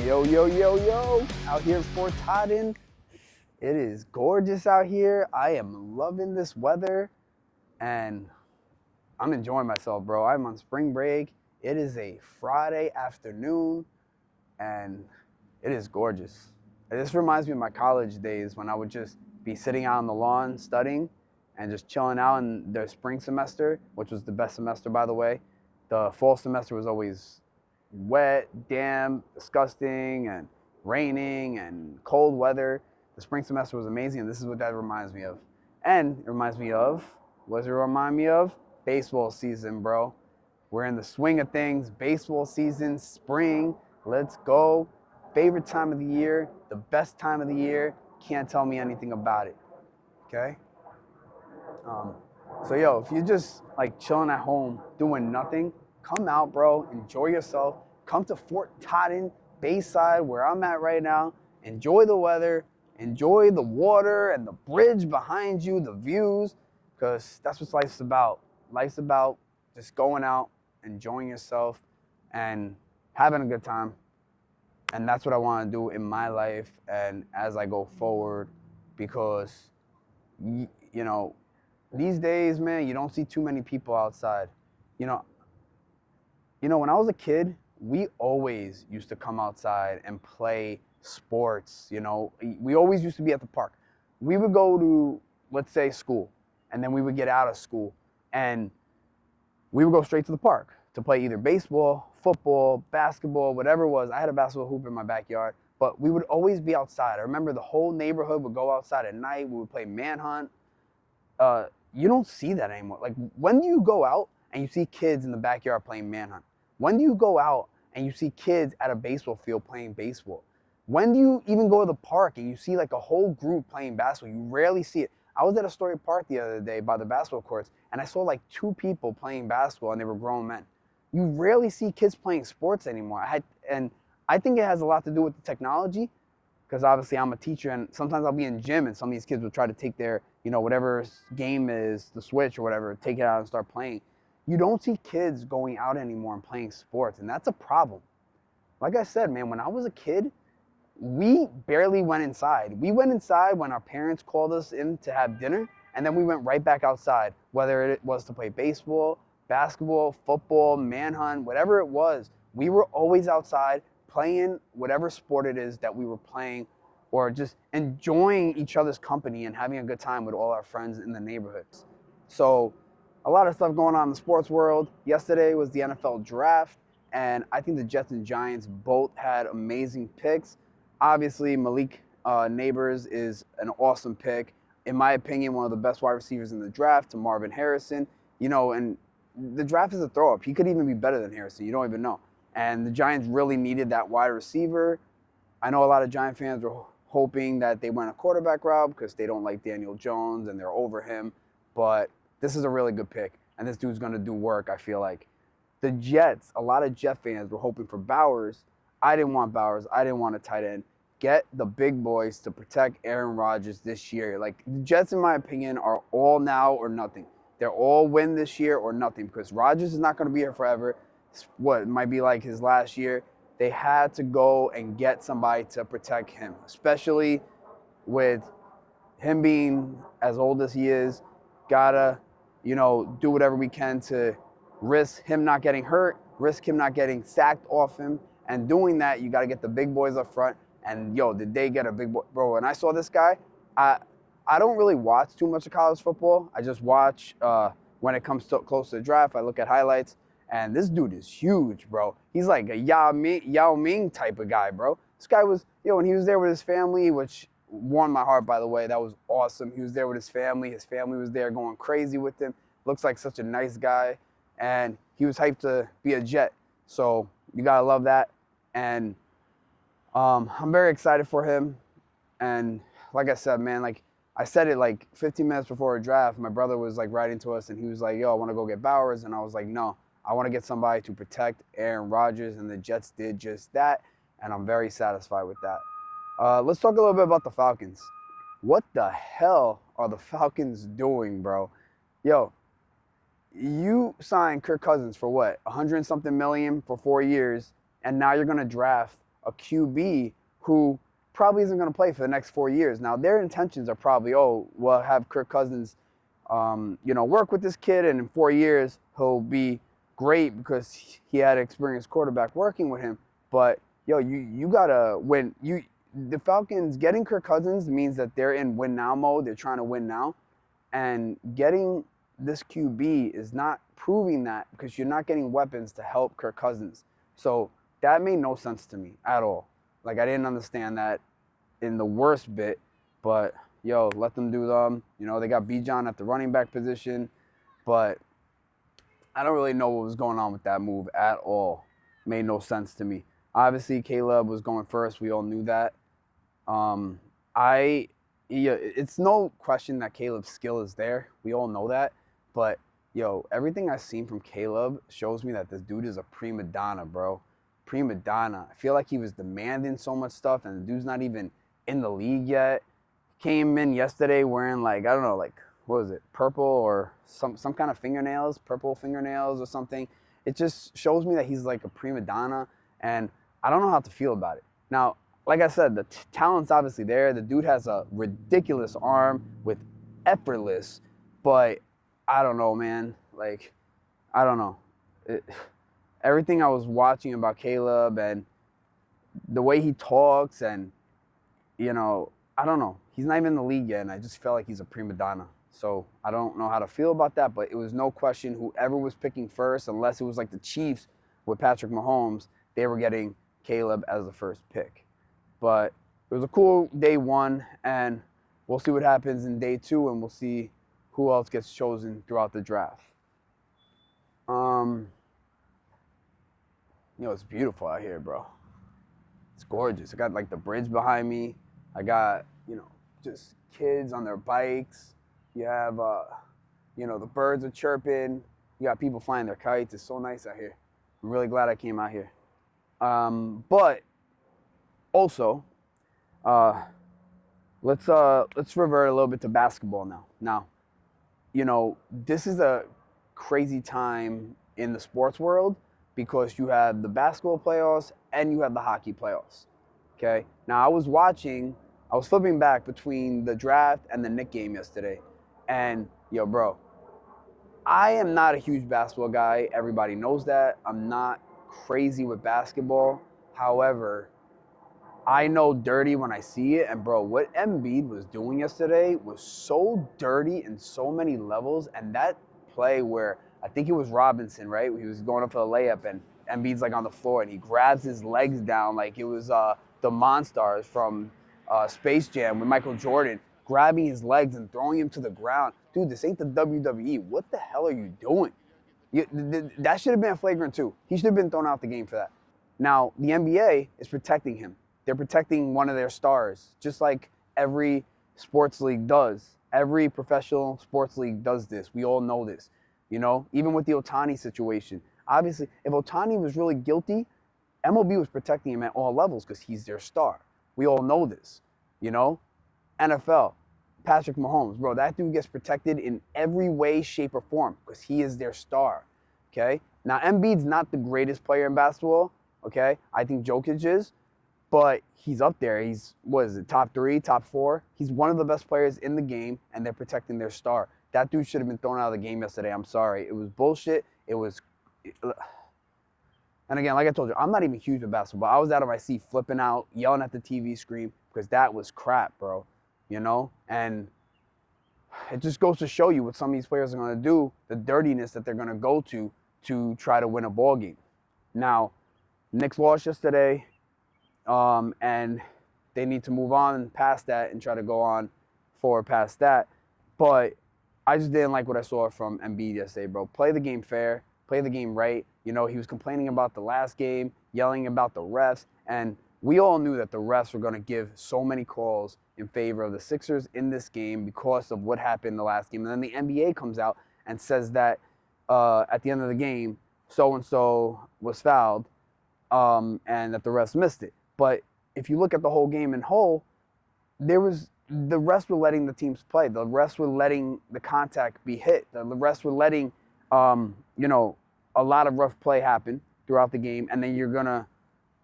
Yo, yo, yo, yo, out here in Fort Totten. It is gorgeous out here. I am loving this weather and I'm enjoying myself, bro. I'm on spring break. It is a Friday afternoon and it is gorgeous. This reminds me of my college days when I would just be sitting out on the lawn studying and just chilling out in the spring semester, which was the best semester, by the way. The fall semester was always wet, damp, disgusting, and raining and cold weather. The spring semester was amazing, and this is what that reminds me of. And it reminds me of, what does it remind me of? Baseball season, bro. We're in the swing of things. Baseball season, spring, let's go. Favorite time of the year, the best time of the year. Can't tell me anything about it, okay? So yo, if you're just like chilling at home, doing nothing, come out, bro. Enjoy yourself. Come to Fort Totten Bayside, where I'm at right now. Enjoy the weather. Enjoy the water and the bridge behind you, the views, because that's what life's about. Life's about just going out, enjoying yourself, and having a good time. And that's what I want to do in my life and as I go forward, because, you know, these days, man, you don't see too many people outside. You know, when I was a kid, we always used to come outside and play sports. You know, we always used to be at the park. We would go to, let's say, school, and then we would get out of school, and we would go straight to the park to play either baseball, football, basketball, whatever it was. I had a basketball hoop in my backyard, but we would always be outside. I remember the whole neighborhood would go outside at night. We would play manhunt. You don't see that anymore. Like, when do you go out and you see kids in the backyard playing manhunt? When do you go out and you see kids at a baseball field playing baseball? When do you even go to the park and you see like a whole group playing basketball? You rarely see it. I was at Astoria Park the other day by the basketball courts, and I saw like 2 people playing basketball, and they were grown men. You rarely see kids playing sports anymore. And I think it has a lot to do with the technology, because obviously I'm a teacher, and sometimes I'll be in gym, and some of these kids will try to take their, whatever game is, the Switch or whatever, take it out and start playing. You don't see kids going out anymore and playing sports, and that's a problem. Like I said, man, when I was a kid, we barely went inside. We went inside when our parents called us in to have dinner, and then we went right back outside, whether it was to play baseball, basketball, football, manhunt, whatever it was. We were always outside playing whatever sport it is that we were playing, or just enjoying each other's company and having a good time with all our friends in the neighborhoods. So a lot of stuff going on in the sports world. Yesterday was the NFL draft, and I think the Jets and Giants both had amazing picks. Obviously, Malik Neighbors is an awesome pick. In my opinion, one of the best wide receivers in the draft, to Marvin Harrison. And the draft is a throw-up. He could even be better than Harrison. You don't even know. And the Giants really needed that wide receiver. I know a lot of Giant fans were hoping that they went a quarterback route because they don't like Daniel Jones and they're over him. But this is a really good pick, and this dude's going to do work, I feel like. The Jets, a lot of Jet fans were hoping for Bowers. I didn't want Bowers. I didn't want a tight end. Get the big boys to protect Aaron Rodgers this year. Like, the Jets, in my opinion, are all now or nothing. They're all win this year or nothing, because Rodgers is not going to be here forever. It might be like his last year. They had to go and get somebody to protect him, especially with him being as old as he is. Gotta, do whatever we can to risk him not getting hurt, risk him not getting sacked off him. And doing that, you got to get the big boys up front. And, did they get a big boy? Bro, when I saw this guy, I don't really watch too much of college football. I just watch when it comes to close to the draft. I look at highlights. And this dude is huge, bro. He's like a Yao Ming type of guy, bro. This guy was, when he was there with his family, which warmed my heart, by the way. That was awesome. He was there with his family. His family was there going crazy with him. Looks like such a nice guy. And he was hyped to be a Jet. So you got to love that. And I'm very excited for him. And like I said, man, like I said it like 15 minutes before a draft. My brother was like writing to us, and he was like, yo, I want to go get Bowers. And I was like, no, I want to get somebody to protect Aaron Rodgers. And the Jets did just that. And I'm very satisfied with that. Let's talk a little bit about the Falcons. What the hell are the Falcons doing, bro? Yo, you signed Kirk Cousins for what? 100 and something million for 4 years, and now you're going to draft a QB who probably isn't going to play for the next 4 years. Now, their intentions are probably, oh, we'll have Kirk Cousins, work with this kid, and in 4 years he'll be great because he had an experienced quarterback working with him. But you gotta win. The Falcons getting Kirk Cousins means that they're in win now mode. They're trying to win now, and getting this QB is not proving that because you're not getting weapons to help Kirk Cousins. So that made no sense to me at all. Like, I didn't understand that in the worst bit, but let them do them. They got Bijan at the running back position, but I don't really know what was going on with that move at all. Made no sense to me. Obviously, Caleb was going first. We all knew that. It's no question that Caleb's skill is there. We all know that. But, everything I've seen from Caleb shows me that this dude is a prima donna, bro. Prima donna. I feel like he was demanding so much stuff, and the dude's not even in the league yet. Came in yesterday wearing, what was it, purple or some kind of fingernails, purple fingernails or something. It just shows me that he's like a prima donna, and I don't know how to feel about it. Now, like I said, the talent's obviously there. The dude has a ridiculous arm with effortless, but I don't know, man. I don't know. Everything I was watching about Caleb and the way he talks and, I don't know. He's not even in the league yet, and I just felt like he's a prima donna. So I don't know how to feel about that, but it was no question whoever was picking first, unless it was like the Chiefs with Patrick Mahomes, they were getting Caleb as the first pick. But it was a cool day one, and we'll see what happens in day two, and we'll see who else gets chosen throughout the draft. It's beautiful out here, bro. It's gorgeous. I got like the bridge behind me. I got, just kids on their bikes. You have, the birds are chirping. You got people flying their kites. It's so nice out here. I'm really glad I came out here. But also, let's revert a little bit to basketball now. Now, this is a crazy time in the sports world because you have the basketball playoffs and you have the hockey playoffs. Okay? Now, I was flipping back between the draft and the Knicks game yesterday. And, bro, I am not a huge basketball guy. Everybody knows that. I'm not crazy with basketball. However, I know dirty when I see it. And, bro, what Embiid was doing yesterday was so dirty in so many levels. And that play where I think it was Robinson, right? He was going up for the layup, and Embiid's, on the floor, and he grabs his legs down like it was the Monstars from Space Jam with Michael Jordan, grabbing his legs and throwing him to the ground. Dude, this ain't the WWE. What the hell are you doing? That should have been a flagrant too. He should have been thrown out the game for that. Now, the NBA is protecting him. They're protecting one of their stars, just like every sports league does. Every professional sports league does this. We all know this. Even with the Ohtani situation. Obviously, if Ohtani was really guilty, MLB was protecting him at all levels because he's their star. We all know this. NFL, Patrick Mahomes, bro, that dude gets protected in every way, shape, or form because he is their star. Okay? Now, Embiid's not the greatest player in basketball. Okay? I think Jokic is. But he's up there. He's, top 3, top 4? He's one of the best players in the game, and they're protecting their star. That dude should have been thrown out of the game yesterday. I'm sorry. It was bullshit. And again, like I told you, I'm not even huge with basketball. I was out of my seat flipping out, yelling at the TV screen because that was crap, bro. And it just goes to show you what some of these players are going to do, the dirtiness that they're going to go to try to win a ball game. Now, Knicks lost yesterday, and they need to move on past that and try to go on forward past that. But I just didn't like what I saw from Embiid yesterday, bro. Play the game fair. Play the game right. He was complaining about the last game, yelling about the refs, and we all knew that the refs were going to give so many calls in favor of the Sixers in this game because of what happened in the last game. And then the NBA comes out and says that at the end of the game, so-and-so was fouled and that the refs missed it. But if you look at the whole game in whole, the refs were letting the teams play. The refs were letting the contact be hit. The refs were letting, a lot of rough play happen throughout the game. And then you're going to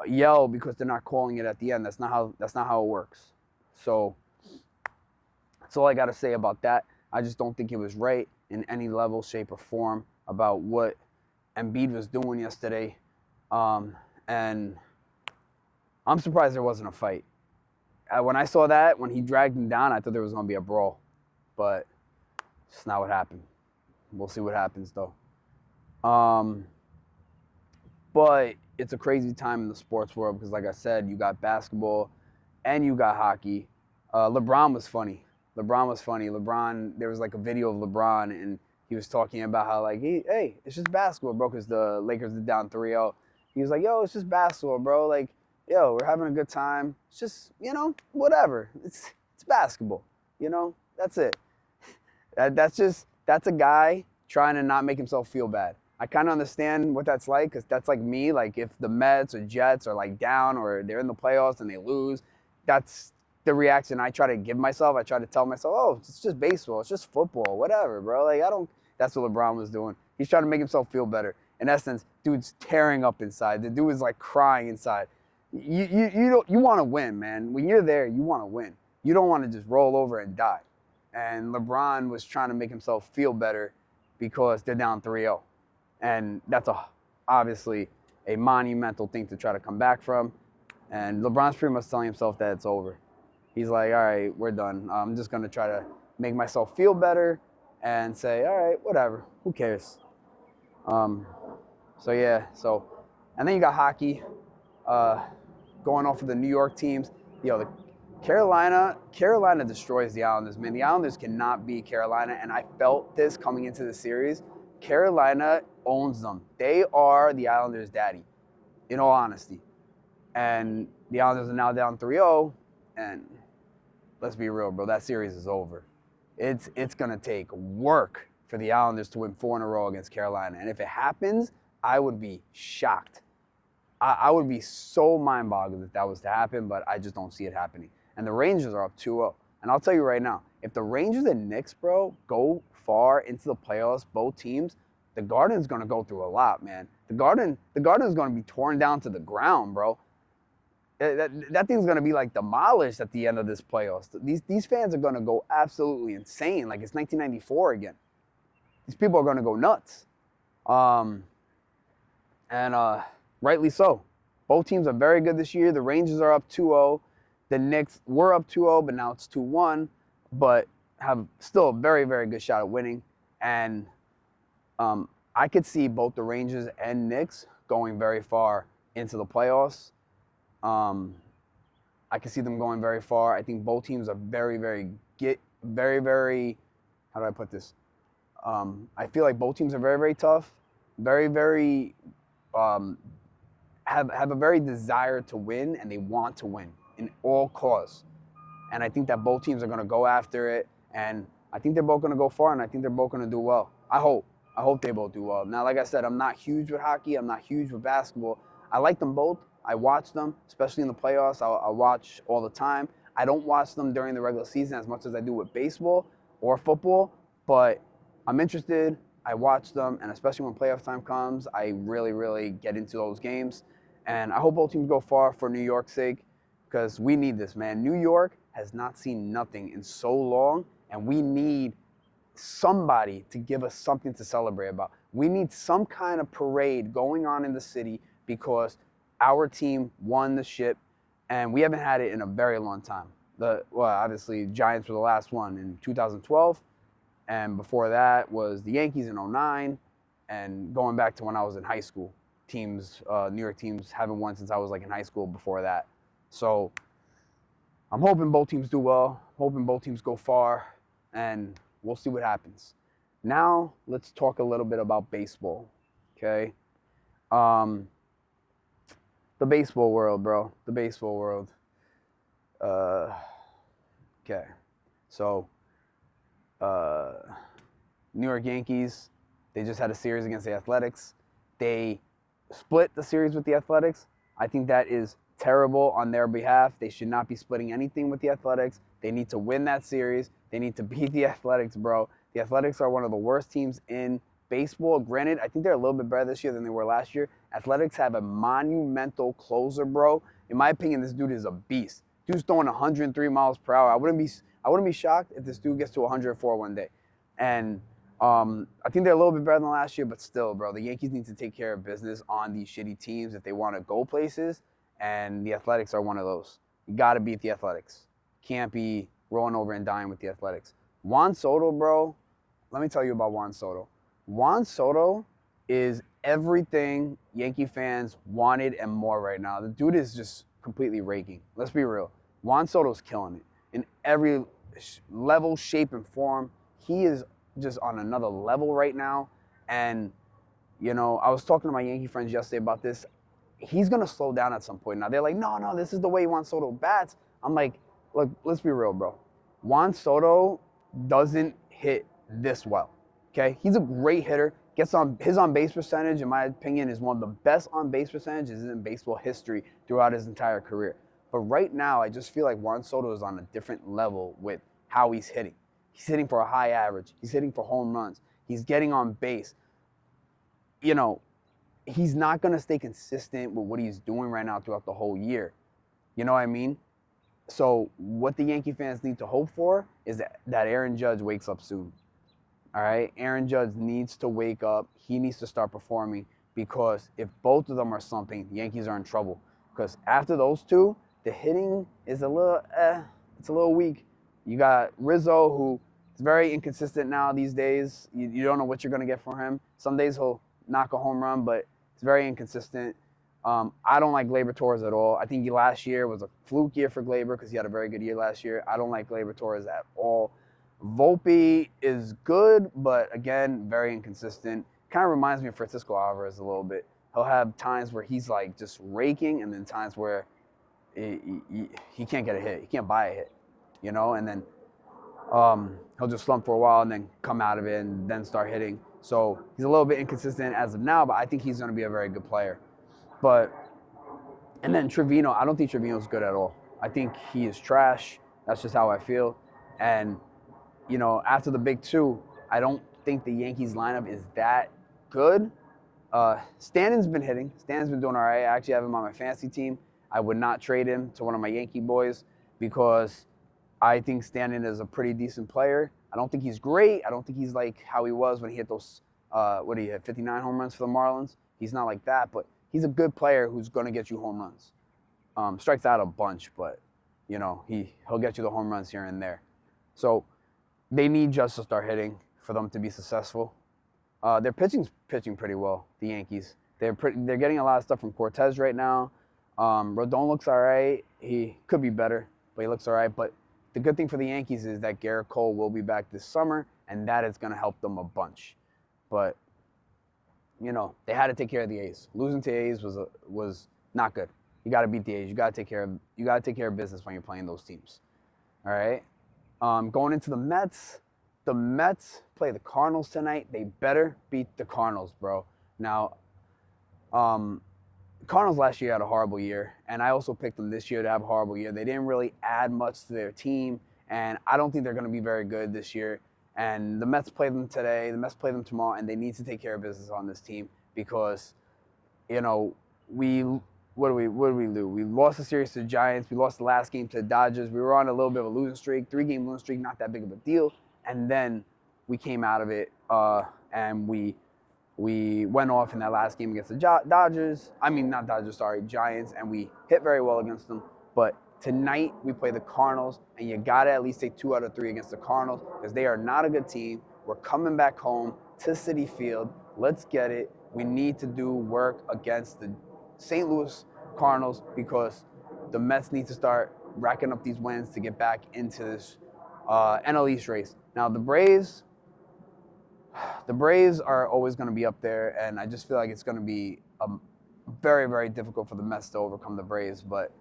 yell because they're not calling it at the end. That's not how it works. So that's all I got to say about that. I just don't think it was right in any level, shape, or form about what Embiid was doing yesterday. And I'm surprised there wasn't a fight. When I saw that, when he dragged him down, I thought there was going to be a brawl. But it's not what happened. We'll see what happens, though. But it's a crazy time in the sports world because, like I said, you got basketball and you got hockey. LeBron was funny. LeBron, there was like a video of LeBron, and he was talking about how, like, hey, it's just basketball, bro, because the Lakers are down 3-0. He was like, yo, it's just basketball, bro. Like, yo, we're having a good time. It's just, whatever. It's basketball, That's it. That's a guy trying to not make himself feel bad. I kind of understand what that's like because that's like me. Like if the Mets or Jets are like down or they're in the playoffs and they lose, that's the reaction I try to give myself. I try to tell myself, oh, it's just baseball. It's just football. Whatever, bro. Like that's what LeBron was doing. He's trying to make himself feel better. In essence, dude's tearing up inside. The dude is like crying inside. You want to win, man. When you're there, you want to win. You don't want to just roll over and die. And LeBron was trying to make himself feel better because they're down 3-0. And that's obviously a monumental thing to try to come back from. And LeBron's pretty much telling himself that it's over. He's like, all right, we're done. I'm just going to try to make myself feel better and say, all right, whatever. Who cares? And then you got hockey going off of the New York teams. The Carolina destroys the Islanders, man. The Islanders cannot beat Carolina, and I felt this coming into the series. Carolina owns them. They are the Islanders' daddy, in all honesty. And the Islanders are now down 3-0, and let's be real, bro, that series is over. It's going to take work for the Islanders to win 4 in a row against Carolina. And if it happens, I would be shocked. I would be so mind-boggled if that was to happen, but I just don't see it happening. And the Rangers are up 2-0. And I'll tell you right now, if the Rangers and Knicks, bro, go far into the playoffs, both teams, the Garden's going to go through a lot, man. The Garden is going to be torn down to the ground, bro. That thing's going to be like demolished at the end of this playoffs. These fans are going to go absolutely insane, like it's 1994 again. These people are going to go nuts. Rightly so. Both teams are very good this year. The Rangers are up 2-0. The Knicks were up 2-0, but now it's 2-1, but have still a very, very good shot at winning. And I could see both the Rangers and Knicks going very far into the playoffs. I can see them going very far. I think both teams are very, very, how do I put this? I feel like both teams are very, very tough, very, very, have a very desire to win, and they want to win in all cause. And I think that both teams are going to go after it, and I think they're both going to go far, and I think they're both going to do well. I hope they both do well. Now, like I said, I'm not huge with hockey. I'm not huge with basketball. I like them both. I watch them, especially in the playoffs. I watch all the time. I don't watch them during the regular season as much as I do with baseball or football, but I'm interested. I watch them, and especially when playoff time comes, I really, really get into those games. And I hope both teams go far for New York's sake, because we need this, man. New York has not seen nothing in so long, and we need somebody to give us something to celebrate about. We need some kind of parade going on in the city because our team won the ship, and we haven't had it in a very long time. Obviously, Giants were the last one in 2012, and before that was the Yankees in 2009, and going back to when I was in high school. New York teams haven't won since I was like in high school before that. So I'm hoping both teams do well, hoping both teams go far, and we'll see what happens. Now, let's talk a little bit about baseball, okay? The baseball world, bro. The baseball world. Okay. So, New York Yankees, they just had a series against the Athletics. They split the series with the Athletics. I think that is terrible on their behalf. They should not be splitting anything with the Athletics. They need to win that series. They need to beat the Athletics, bro. The Athletics are one of the worst teams in baseball, granted, I think they're a little bit better this year than they were last year. Athletics have a monumental closer, bro. In my opinion, this dude is a beast. Dude's throwing 103 miles per hour. I wouldn't be shocked if this dude gets to 104 one day. And I think they're a little bit better than last year, but still, bro, the Yankees need to take care of business on these shitty teams if they want to go places, and the Athletics are one of those. You got to beat the Athletics. Can't be rolling over and dying with the Athletics. Juan Soto, bro, let me tell you about Juan Soto. Juan Soto is everything Yankee fans wanted and more right now. The dude is just completely raking. Let's be real. Juan Soto's killing it in every level, shape, and form. He is just on another level right now. And, you know, I was talking to my Yankee friends yesterday about this. He's going to slow down at some point. Now, they're like, no, this is the way Juan Soto bats. I'm like, look, let's be real, bro. Juan Soto doesn't hit this well, okay? He's a great hitter. His on-base percentage, in my opinion, is one of the best on-base percentages in baseball history throughout his entire career. But right now, I just feel like Juan Soto is on a different level with how he's hitting. He's hitting for a high average. He's hitting for home runs. He's getting on base. You know, he's not going to stay consistent with what he's doing right now throughout the whole year. You know what I mean? So what the Yankee fans need to hope for is that Aaron Judge wakes up soon. All right? Aaron Judge needs to wake up. He needs to start performing, because if both of them are slumping, the Yankees are in trouble. Because after those two, the hitting is a little weak. You got Rizzo, who is very inconsistent now these days. You don't know what you're going to get from him. Some days he'll knock a home run, but it's very inconsistent. I don't like Gleyber Torres at all. I think last year was a fluke year for Gleyber because he had a very good year last year. I don't like Gleyber Torres at all. Volpe is good, but again, very inconsistent. Kind of reminds me of Francisco Alvarez a little bit. He'll have times where he's like just raking, and then times where he can't get a hit. He can't buy a hit, you know? And then he'll just slump for a while and then come out of it and then start hitting. So he's a little bit inconsistent as of now, but I think he's going to be a very good player. And then Trevino, I don't think Trevino's good at all. I think he is trash. That's just how I feel. And, you know, after the big two, I don't think the Yankees lineup is that good. Stanton's been hitting. Stanton's been doing all right. I actually have him on my fantasy team. I would not trade him to one of my Yankee boys because I think Stanton is a pretty decent player. I don't think he's great. I don't think he's like how he was when he hit those, 59 home runs for the Marlins. He's not like that, but he's a good player who's going to get you home runs. Strikes out a bunch, but, you know, he'll get you the home runs here and there. So they need Judge to start hitting for them to be successful. Their pitching's pitching pretty well, the Yankees. They're getting a lot of stuff from Cortez right now. Rodon looks all right. He could be better, but he looks all right. But the good thing for the Yankees is that Garrett Cole will be back this summer, and that is going to help them a bunch. But, you know, they had to take care of the A's. Losing to the A's was not good. You got to beat the A's. You got to take care of business when you're playing those teams. All right. Going into the Mets play the Cardinals tonight. They better beat the Cardinals, bro. Now, Cardinals last year had a horrible year, and I also picked them this year to have a horrible year. They didn't really add much to their team, and I don't think they're going to be very good this year. And the Mets play them today, the Mets play them tomorrow, and they need to take care of business on this team because, you know, what did we do? We lost the series to the Giants. We lost the last game to the Dodgers. We were on a little bit of a losing streak, 3-game losing streak, not that big of a deal. And then we came out of it, and we went off in that last game against the Giants, and we hit very well against them. But tonight we play the Cardinals, and you got to at least take 2 out of 3 against the Cardinals because they are not a good team. We're coming back home to Citi Field. Let's get it. We need to do work against the St. Louis Cardinals because the Mets need to start racking up these wins to get back into this NL East race. Now, the Braves are always going to be up there, and I just feel like it's going to be very, very difficult for the Mets to overcome the Braves, but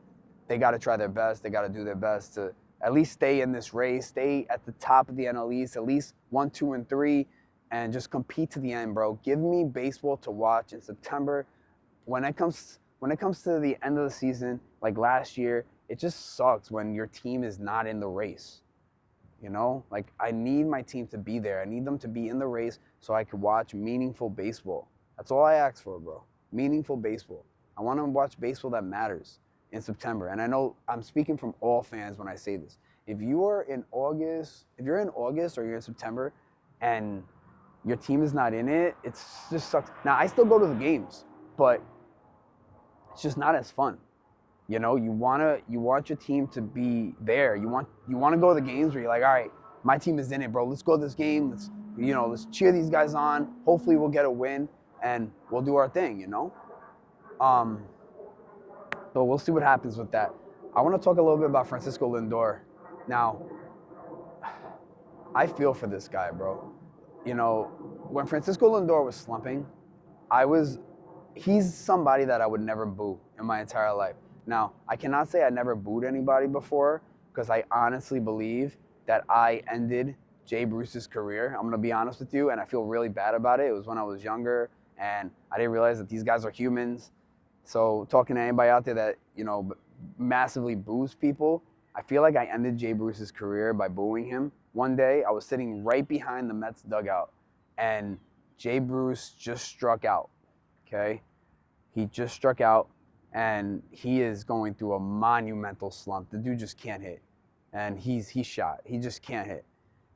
they got to try their best. They got to do their best to at least stay in this race, stay at the top of the NL East, at least 1, 2, and 3, and just compete to the end, bro. Give me baseball to watch in September. When it comes to the end of the season, like last year, it just sucks when your team is not in the race. You know, like I need my team to be there. I need them to be in the race so I can watch meaningful baseball. That's all I ask for, bro. Meaningful baseball. I want to watch baseball that matters in September. And I know I'm speaking from all fans when I say this. If you're in August or you're in September and your team is not in it, it just sucks. Now, I still go to the games, but it's just not as fun. You know, you want your team to be there. You want to go to the games where you're like, all right, my team is in it, bro. Let's go to this game. Let's cheer these guys on. Hopefully we'll get a win and we'll do our thing, you know? So we'll see what happens with that. I want to talk a little bit about Francisco Lindor. Now, I feel for this guy, bro. You know, when Francisco Lindor was slumping, he's somebody that I would never boo in my entire life. Now, I cannot say I never booed anybody before because I honestly believe that I ended Jay Bruce's career. I'm going to be honest with you, and I feel really bad about it. It was when I was younger, and I didn't realize that these guys are humans. So talking to anybody out there that, you know, massively boos people, I feel like I ended Jay Bruce's career by booing him. One day, I was sitting right behind the Mets dugout, and Jay Bruce just struck out, okay? He just struck out. And he is going through a monumental slump. The dude just can't hit. And he's shot. He just can't hit.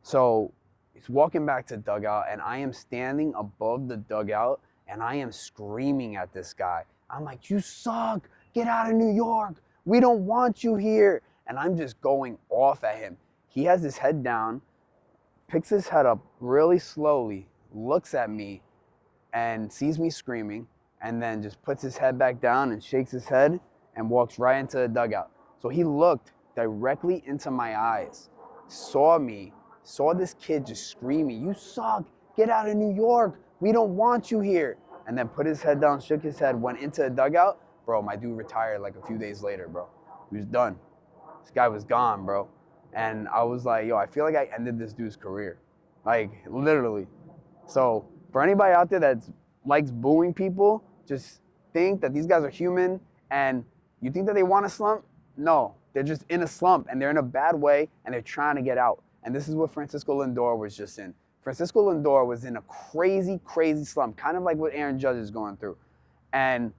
So he's walking back to the dugout, and I am standing above the dugout, and I am screaming at this guy. I'm like, you suck. Get out of New York. We don't want you here. And I'm just going off at him. He has his head down, picks his head up really slowly, looks at me, and sees me screaming, and then just puts his head back down and shakes his head and walks right into the dugout. So he looked directly into my eyes, saw me, saw this kid just screaming, you suck, get out of New York, we don't want you here. And then put his head down, shook his head, went into the dugout. Bro, my dude retired like a few days later, bro. He was done. This guy was gone, bro. And I was like, yo, I feel like I ended this dude's career. Like, literally. So for anybody out there that likes booing people, just think that these guys are human, and you think that they want to slump? No, they're just in a slump, and they're in a bad way, and they're trying to get out. And this is what Francisco Lindor was just in. Francisco Lindor was in a crazy, crazy slump, kind of like what Aaron Judge is going through. And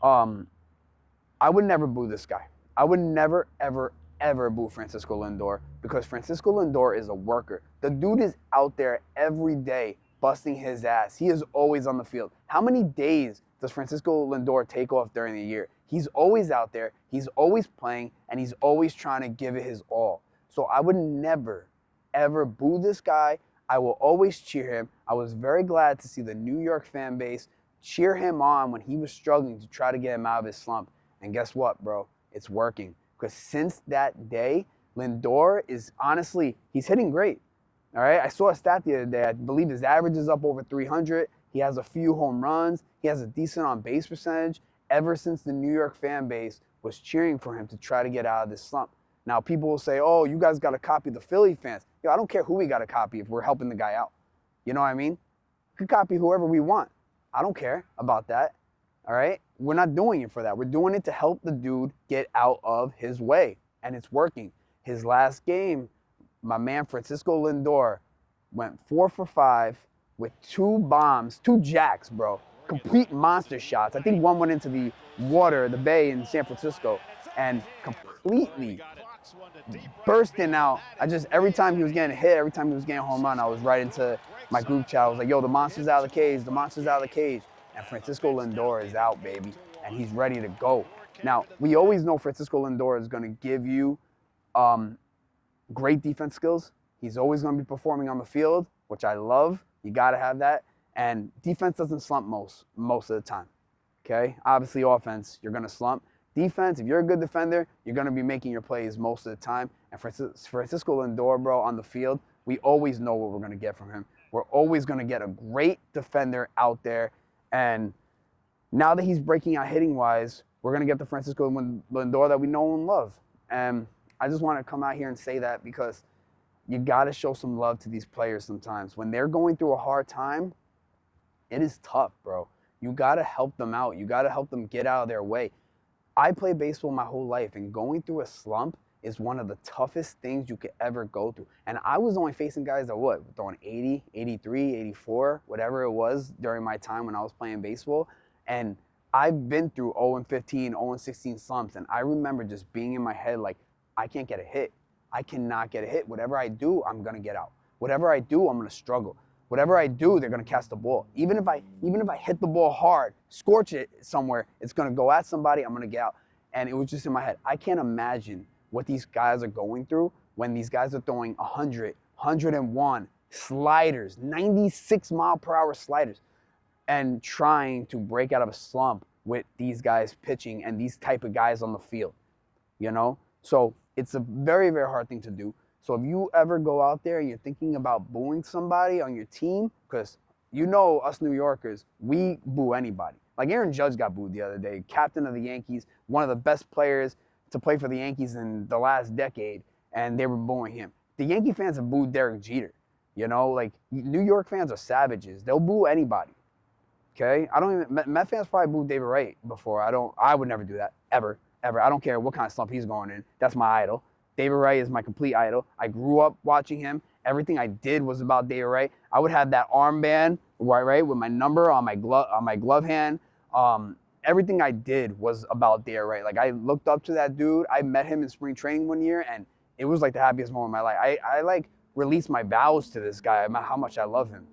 I would never boo this guy. I would never, ever, ever boo Francisco Lindor, because Francisco Lindor is a worker. The dude is out there every day busting his ass. He is always on the field. How many days does Francisco Lindor take off during the year? He's always out there. He's always playing, and he's always trying to give it his all. So I would never, ever boo this guy. I will always cheer him. I was very glad to see the New York fan base cheer him on when he was struggling to try to get him out of his slump. And guess what, bro? It's working. Because since that day, Lindor is honestly, he's hitting great. All right, I saw a stat the other day. I believe his average is up over 300. He has a few home runs. He has a decent on-base percentage ever since the New York fan base was cheering for him to try to get out of this slump. Now, people will say, oh, you guys got to copy the Philly fans. Yo, I don't care who we got to copy if we're helping the guy out. You know what I mean? We could copy whoever we want. I don't care about that. All right? We're not doing it for that. We're doing it to help the dude get out of his way. And it's working. His last game, my man Francisco Lindor went 4 for 5 with 2 bombs, 2 jacks, bro. Complete monster shots. I think one went into the water, the bay in San Francisco, and completely bursting out. Every time he was getting hit, every time he was getting home run, I was right into my group chat. I was like, yo, the monster's out of the cage, the monster's out of the cage. And Francisco Lindor is out, baby, and he's ready to go. Now, we always know Francisco Lindor is going to give you great defense skills. He's always going to be performing on the field, which I love. You got to have that. And defense doesn't slump most of the time, okay? Obviously, offense, you're going to slump. Defense, if you're a good defender, you're going to be making your plays most of the time. And Francisco Lindor, bro, on the field, we always know what we're going to get from him. We're always going to get a great defender out there. And now that he's breaking out hitting-wise, we're going to get the Francisco Lindor that we know and love. And I just want to come out here and say that because you got to show some love to these players sometimes. When they're going through a hard time, it is tough, bro. You got to help them out. You got to help them get out of their way. I played baseball my whole life, and going through a slump is one of the toughest things you could ever go through. And I was only facing guys that throwing 80, 83, 84, whatever it was during my time when I was playing baseball. And I've been through 0-15, 0-16 slumps. And I remember just being in my head like, I can't get a hit. I cannot get a hit. Whatever I do, I'm going to get out. Whatever I do, I'm going to struggle. Whatever I do, they're going to catch the ball. Even if I hit the ball hard, scorch it somewhere, it's going to go at somebody, I'm going to get out. And it was just in my head. I can't imagine what these guys are going through when these guys are throwing 100, 101 sliders, 96-mile-per-hour sliders, and trying to break out of a slump with these guys pitching and these type of guys on the field, you know? So it's a very, very hard thing to do. So if you ever go out there and you're thinking about booing somebody on your team, because you know us New Yorkers, we boo anybody. Like Aaron Judge got booed the other day, captain of the Yankees, one of the best players to play for the Yankees in the last decade, and they were booing him. The Yankee fans have booed Derek Jeter. You know, like New York fans are savages. They'll boo anybody. Okay? Met fans probably booed David Wright before. I would never do that, ever. I don't care what kind of slump he's going in. That's my idol. David Wright is my complete idol. I grew up watching him. Everything I did was about David Wright. I would have that armband, right, with my number on my glove hand. Everything I did was about David Wright. Like I looked up to that dude. I met him in spring training one year, and it was like the happiest moment of my life. I like released my vows to this guy about how much I love him.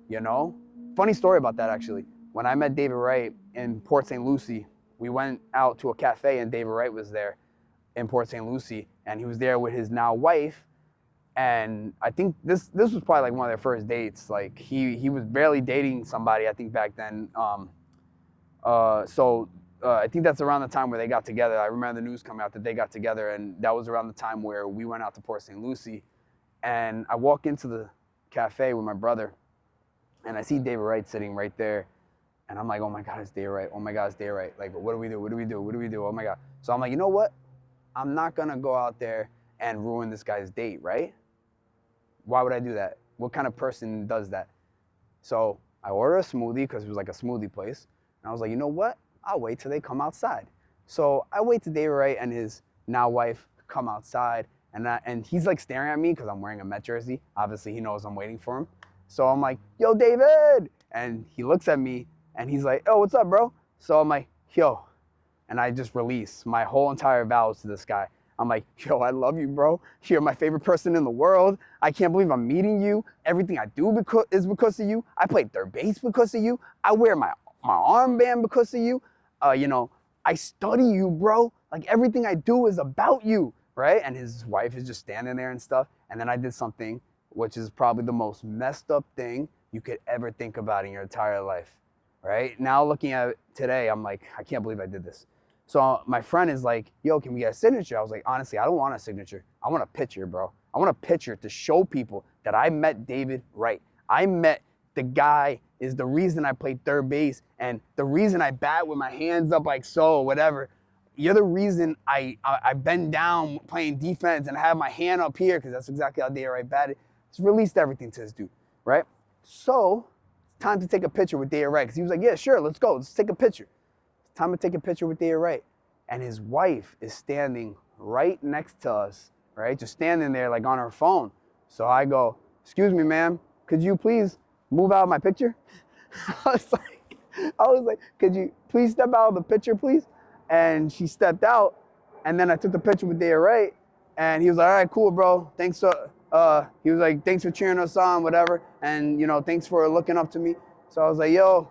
You know? Funny story about that actually. When I met David Wright in Port St. Lucie, we went out to a cafe and David Wright was there in Port St. Lucie, and he was there with his now wife. And I think this was probably like one of their first dates. Like he was barely dating somebody, I think, back then. I think that's around the time where they got together. I remember the news coming out that they got together, and that was around the time where we went out to Port St. Lucie. And I walk into the cafe with my brother, and I see David Wright sitting right there. And I'm like, oh my God, it's David Wright. Oh my God, it's David Wright. Like, what do we do? What do we do? What do we do? Oh my God. So I'm like, you know what? I'm not going to go out there and ruin this guy's date, right? Why would I do that? What kind of person does that? So I order a smoothie because it was like a smoothie place. And I was like, you know what? I'll wait till they come outside. So I wait till David Wright and his now wife come outside. And he's like staring at me because I'm wearing a Met jersey. Obviously, he knows I'm waiting for him. So I'm like, yo, David. And he looks at me and he's like, oh, what's up, bro? So I'm like, yo. And I just release my whole entire vows to this guy. I'm like, yo, I love you, bro. You're my favorite person in the world. I can't believe I'm meeting you. Everything I do is because of you. I play third base because of you. I wear my armband because of you. I study you, bro. Like everything I do is about you, right? And his wife is just standing there and stuff. And then I did something which is probably the most messed up thing you could ever think about in your entire life, right? Now looking at it today, I'm like, I can't believe I did this. So my friend is like, yo, can we get a signature? I was like, honestly, I don't want a signature. I want a picture, bro. I want a picture to show people that I met David Wright. I met the guy is the reason I played third base and the reason I bat with my hands up like so, whatever. You're the reason I bend down playing defense and have my hand up here because that's exactly how David Wright batted. Just released everything to this dude, right? So it's time to take a picture with David Wright because he was like, yeah, sure, let's go. Let's take a picture. Time to take a picture with David Wright. And his wife is standing right next to us, right? Just standing there like on her phone. So I go, excuse me, ma'am, could you please move out of my picture? I was like, could you please step out of the picture, please? And she stepped out. And then I took the picture with David Wright. And he was like, all right, cool, bro. Thanks. He was like, thanks for cheering us on, whatever. And, thanks for looking up to me. So I was like, yo,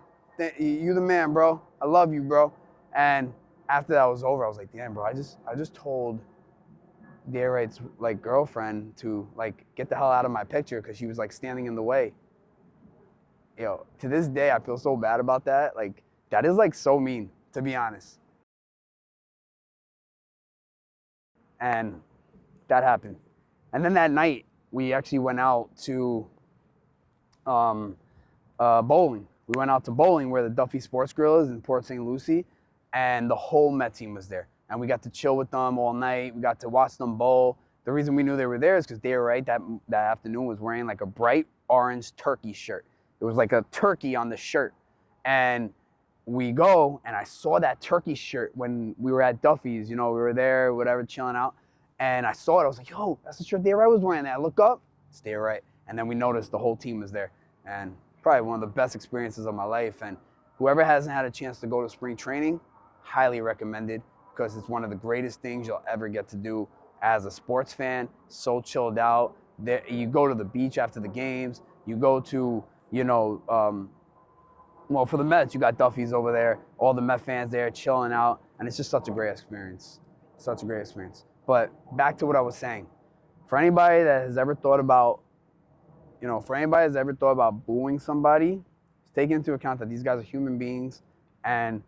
you the man, bro. I love you, bro. And after that was over, I was like, damn, bro, I just told David Wright's like girlfriend to like get the hell out of my picture because she was like standing in the way. To this day, I feel so bad about that. Like that is like so mean, to be honest. And that happened. And then that night, we actually went out to bowling. We went out to bowling where the Duffy Sports Grill is in Port St. Lucie. And the whole Met team was there. And we got to chill with them all night. We got to watch them bowl. The reason we knew they were there is because David Wright that afternoon was wearing like a bright orange turkey shirt. It was like a turkey on the shirt. And we go, and I saw that turkey shirt when we were at Duffy's. We were there, whatever, chilling out. And I saw it. I was like, yo, that's the shirt Day-Right was wearing. And I look up, it's Day-Right. And then we noticed the whole team was there. And probably one of the best experiences of my life. And whoever hasn't had a chance to go to spring training, highly recommended, because it's one of the greatest things you'll ever get to do as a sports fan. So chilled out. There, you go to the beach after the games. You go to, well, for the Mets, you got Duffy's over there, all the Met fans there chilling out, and it's just such a great experience. Such a great experience. But back to what I was saying. For anybody that has ever thought about, booing somebody, take into account that these guys are human beings, and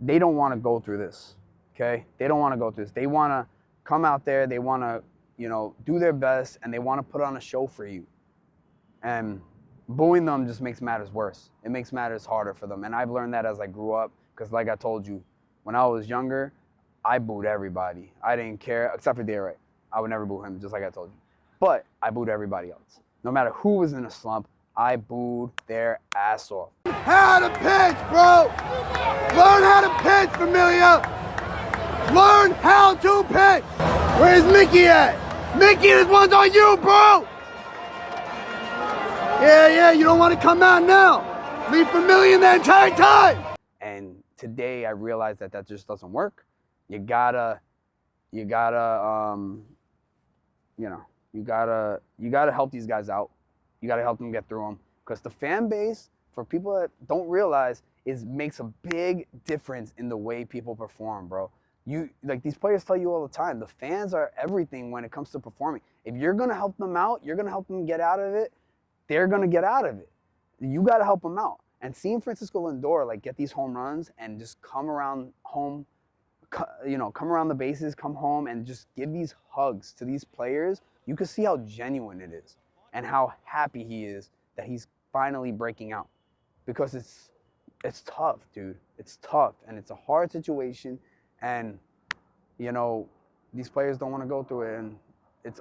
they don't want to go through this, okay? They don't want to go through this. They want to come out there, they want to, do their best, and they want to put on a show for you. And booing them just makes matters worse. It makes matters harder for them. And I've learned that as I grew up, because like I told you, when I was younger, I booed everybody. I didn't care, except for Day-Right. I would never boo him, just like I told you. But I booed everybody else. No matter who was in a slump, I booed their ass off. How to pitch, bro! Learn how to pitch, Familia! Learn how to pitch! Where's Mickey at? Mickey, this one's on you, bro! Yeah, you don't want to come out now. Leave Familia the entire time! And today I realized that just doesn't work. You gotta help these guys out. You gotta help them get through them. Because the fan base, for people that don't realize, makes a big difference in the way people perform, bro. These players tell you all the time, the fans are everything when it comes to performing. If you're gonna help them out, you're gonna help them get out of it, they're gonna get out of it. You gotta help them out. And seeing Francisco Lindor get these home runs and just come around home, come around the bases, come home and just give these hugs to these players, you can see how genuine it is and how happy he is that he's finally breaking out. Because it's tough, dude. It's tough and it's a hard situation, and these players don't want to go through it, and it's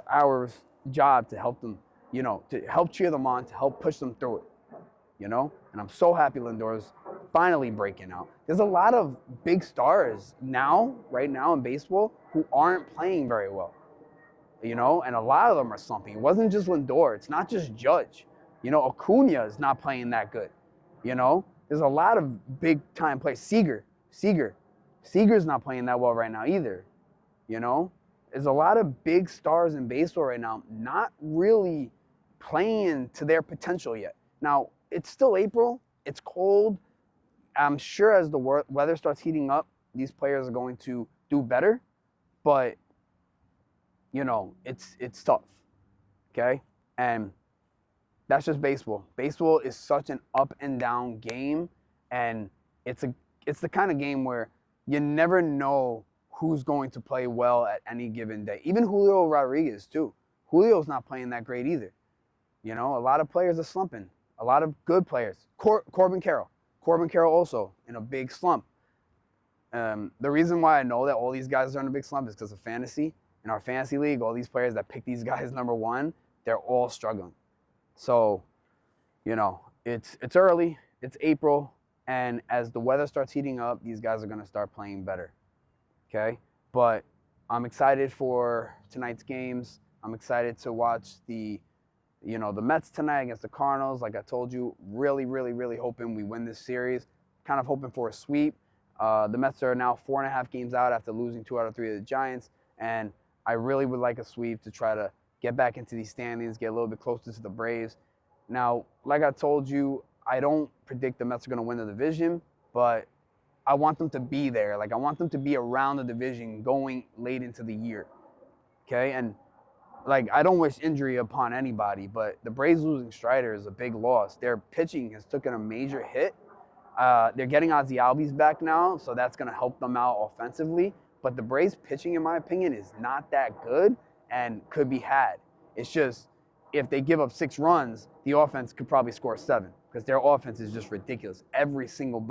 our job to help them, to help cheer them on, to help push them through it. And I'm so happy Lindor's finally breaking out. There's a lot of big stars right now in baseball who aren't playing very well, and a lot of them are slumping. It wasn't just Lindor. It's not just Judge. Acuna is not playing that good. There's a lot of big time players. Seager's not playing that well right now either. There's a lot of big stars in baseball right now not really playing to their potential yet. Now, it's still April. It's cold. I'm sure as the weather starts heating up, these players are going to do better. But, it's tough. Okay? And that's just baseball. Baseball is such an up and down game. And it's the kind of game where you never know who's going to play well at any given day. Even Julio Rodriguez, too. Julio's not playing that great either. A lot of players are slumping. A lot of good players. Corbin Carroll also in a big slump. The reason why I know that all these guys are in a big slump is because of fantasy. In our fantasy league, all these players that pick these guys number one, they're all struggling. So, it's early. It's April. And as the weather starts heating up, these guys are going to start playing better. Okay? But I'm excited for tonight's games. I'm excited to watch the Mets tonight against the Cardinals. Like I told you, really, really, really hoping we win this series. Kind of hoping for a sweep. The Mets are now 4.5 games out after losing 2 out of 3 to the Giants. And I really would like a sweep to try to get back into these standings, get a little bit closer to the Braves. Now, like I told you, I don't predict the Mets are going to win the division, but I want them to be there. I want them to be around the division going late into the year. Okay? And I don't wish injury upon anybody, but the Braves losing Strider is a big loss. Their pitching has taken a major hit. They're getting Ozzie Albies back now, so that's going to help them out offensively. But the Braves pitching, in my opinion, is not that good and could be had. It's just if they give up 6 runs, the offense could probably score 7 because their offense is just ridiculous. Every single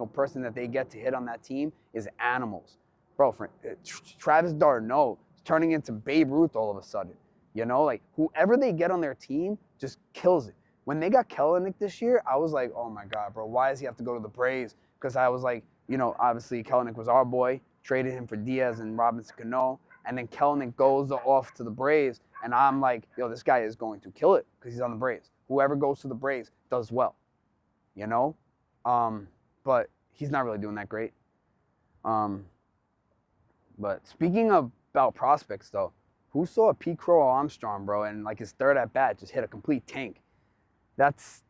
person that they get to hit on that team is animals. Bro, Travis d'Arnaud is turning into Babe Ruth all of a sudden. Whoever they get on their team just kills it. When they got Kelenic this year, I was like, oh my God, bro, why does he have to go to the Braves? Because I was like, obviously Kelenic was our boy, traded him for Diaz and Robinson Cano, and then Kelenic goes off to the Braves, and I'm like, yo, this guy is going to kill it because he's on the Braves. Whoever goes to the Braves does well, you know? But he's not really doing that great. But speaking about prospects, though, who saw Pete Crow Armstrong, bro, and like his third at bat just hit a complete tank? That's,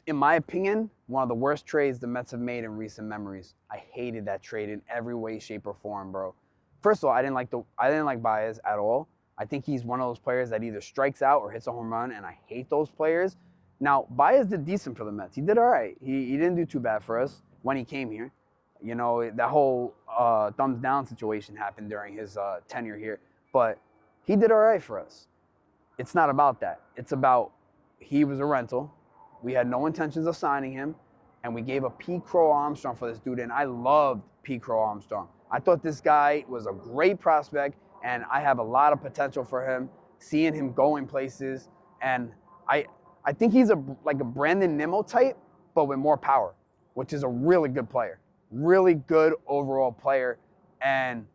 in my opinion, one of the worst trades the Mets have made in recent memories. I hated that trade in every way, shape, or form, bro. First of all, I didn't like Baez at all. I think he's one of those players that either strikes out or hits a home run, and I hate those players. Now, Baez did decent for the Mets. He did all right. He didn't do too bad for us when he came here. You know, that whole thumbs down situation happened during his tenure here. But he did all right for us. It's not about that. It's about he was a rental. We had no intentions of signing him. And we gave a Pete Crow Armstrong for this dude. And I loved Pete Crow Armstrong. I thought this guy was a great prospect. And I have a lot of potential for him. Seeing him going places. And I think he's like a Brandon Nimmo type, but with more power, which is a really good player. Really good overall player. And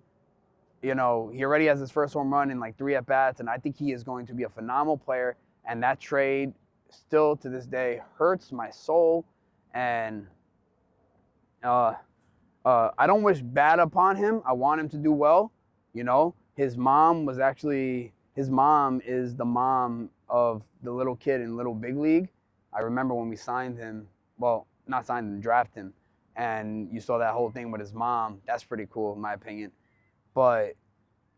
you know, he already has his first home run in like 3 at-bats, and I think he is going to be a phenomenal player. And that trade still to this day hurts my soul. And I don't wish bad upon him. I want him to do well. You know, his mom is the mom of the little kid in Little Big League. I remember when we signed him, well, not signed him, drafted him, and you saw that whole thing with his mom. That's pretty cool, in my opinion. But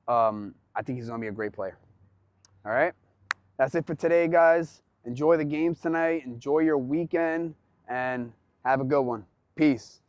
I think he's going to be a great player. All right? That's it for today, guys. Enjoy the games tonight. Enjoy your weekend. And have a good one. Peace.